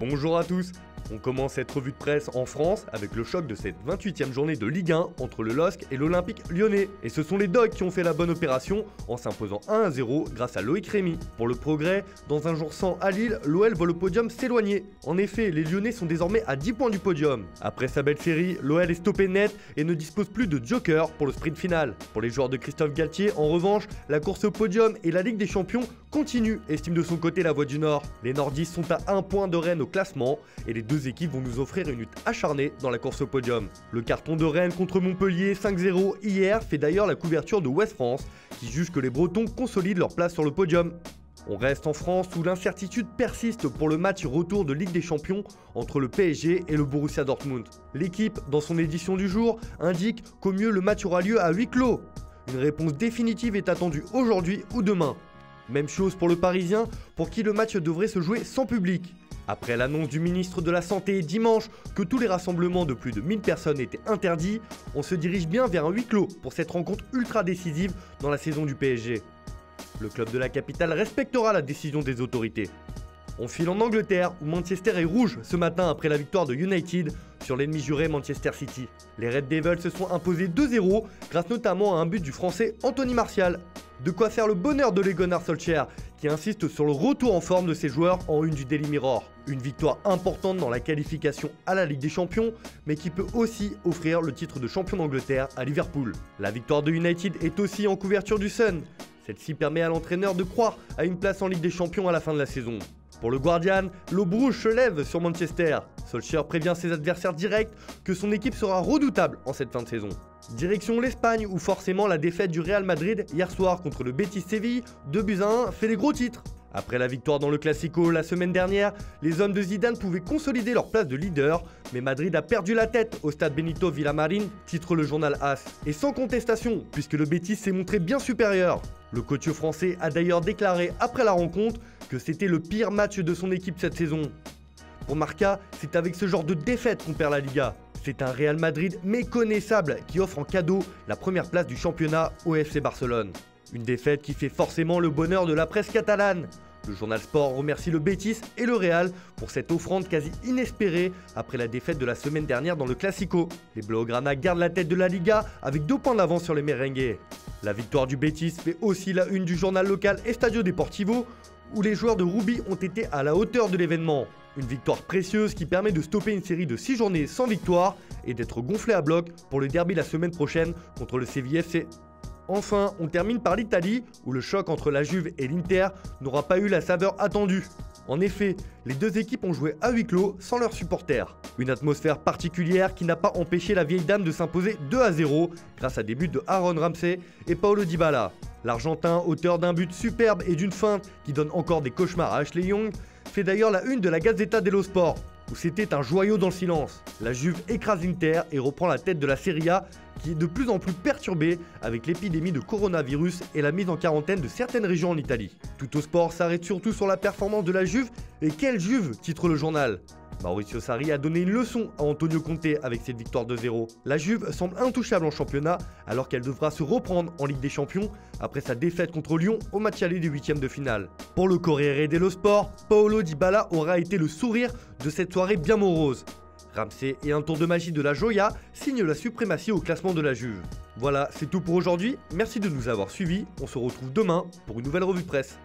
Bonjour à tous. On commence cette revue de presse en France avec le choc de cette 28e journée de Ligue 1 entre le LOSC et l'Olympique Lyonnais. Et ce sont les Dogs qui ont fait la bonne opération en s'imposant 1-0 grâce à Loïc Rémy. Pour le progrès, dans un jour sans à Lille, l'OL voit le podium s'éloigner. En effet, les Lyonnais sont désormais à 10 points du podium. Après sa belle série, l'OL est stoppé net et ne dispose plus de joker pour le sprint final. Pour les joueurs de Christophe Galtier, en revanche, la course au podium et la Ligue des Champions continuent, estime de son côté la Voix du Nord. Les Nordistes sont à 1 point de Rennes au classement et les deux équipes vont nous offrir une lutte acharnée dans la course au podium. Le carton de Rennes contre Montpellier 5-0 hier fait d'ailleurs la couverture de Ouest France qui juge que les Bretons consolident leur place sur le podium. On reste en France où l'incertitude persiste pour le match retour de Ligue des Champions entre le PSG et le Borussia Dortmund. L'équipe, dans son édition du jour, indique qu'au mieux le match aura lieu à huis clos. Une réponse définitive est attendue aujourd'hui ou demain. Même chose pour le Parisien, pour qui le match devrait se jouer sans public. Après l'annonce du ministre de la Santé dimanche que tous les rassemblements de plus de 1000 personnes étaient interdits, on se dirige bien vers un huis clos pour cette rencontre ultra décisive dans la saison du PSG. Le club de la capitale respectera la décision des autorités. On file en Angleterre où Manchester est rouge ce matin après la victoire de United sur l'ennemi juré Manchester City. Les Red Devils se sont imposés 2-0 grâce notamment à un but du français Anthony Martial. De quoi faire le bonheur de Ole Gunnar Solskjaer qui insiste sur le retour en forme de ses joueurs en une du Daily Mirror. Une victoire importante dans la qualification à la Ligue des Champions, mais qui peut aussi offrir le titre de champion d'Angleterre à Liverpool. La victoire de United est aussi en couverture du Sun. Celle-ci permet à l'entraîneur de croire à une place en Ligue des Champions à la fin de la saison. Pour le Guardian, l'aube rouge se lève sur Manchester. Solskjaer prévient ses adversaires directs que son équipe sera redoutable en cette fin de saison. Direction l'Espagne où forcément la défaite du Real Madrid hier soir contre le Betis Séville 2-1 fait les gros titres. Après la victoire dans le Classico la semaine dernière, les hommes de Zidane pouvaient consolider leur place de leader, mais Madrid a perdu la tête au stade Benito Villamarín, titre le journal AS. Et sans contestation, puisque le Betis s'est montré bien supérieur. Le coach français a d'ailleurs déclaré après la rencontre que c'était le pire match de son équipe cette saison. Pour Marca, c'est avec ce genre de défaite qu'on perd la Liga. C'est un Real Madrid méconnaissable qui offre en cadeau la première place du championnat au FC Barcelone. Une défaite qui fait forcément le bonheur de la presse catalane. Le journal Sport remercie le Betis et le Real pour cette offrande quasi inespérée après la défaite de la semaine dernière dans le Classico. Les Blaugrana gardent la tête de la Liga avec 2 points d'avance sur les merengues. La victoire du Betis fait aussi la une du journal local Estadio Deportivo où les joueurs de Rubi ont été à la hauteur de l'événement. Une victoire précieuse qui permet de stopper une série de 6 journées sans victoire et d'être gonflé à bloc pour le derby la semaine prochaine contre le Séville FC. Enfin, on termine par l'Italie où le choc entre la Juve et l'Inter n'aura pas eu la saveur attendue. En effet, les deux équipes ont joué à huis clos sans leurs supporters. Une atmosphère particulière qui n'a pas empêché la vieille dame de s'imposer 2-0 grâce à des buts de Aaron Ramsey et Paulo Dybala. L'Argentin, auteur d'un but superbe et d'une feinte qui donne encore des cauchemars à Ashley Young, fait d'ailleurs la une de la Gazzetta dello Sport, où c'était un joyau dans le silence. La Juve écrase l'Inter et reprend la tête de la Serie A qui est de plus en plus perturbée avec l'épidémie de coronavirus et la mise en quarantaine de certaines régions en Italie. Tout au sport s'arrête surtout sur la performance de la Juve, et quelle Juve, titre le journal. Maurizio Sarri a donné une leçon à Antonio Conte avec cette victoire 2-0. La Juve semble intouchable en championnat alors qu'elle devra se reprendre en Ligue des Champions après sa défaite contre Lyon au match aller des 8e de finale. Pour le Corriere dello Sport, Paulo Dybala aura été le sourire de cette soirée bien morose. Ramsey et un tour de magie de la Joya signent la suprématie au classement de la Juve. Voilà, c'est tout pour aujourd'hui. Merci de nous avoir suivis. On se retrouve demain pour une nouvelle revue de presse.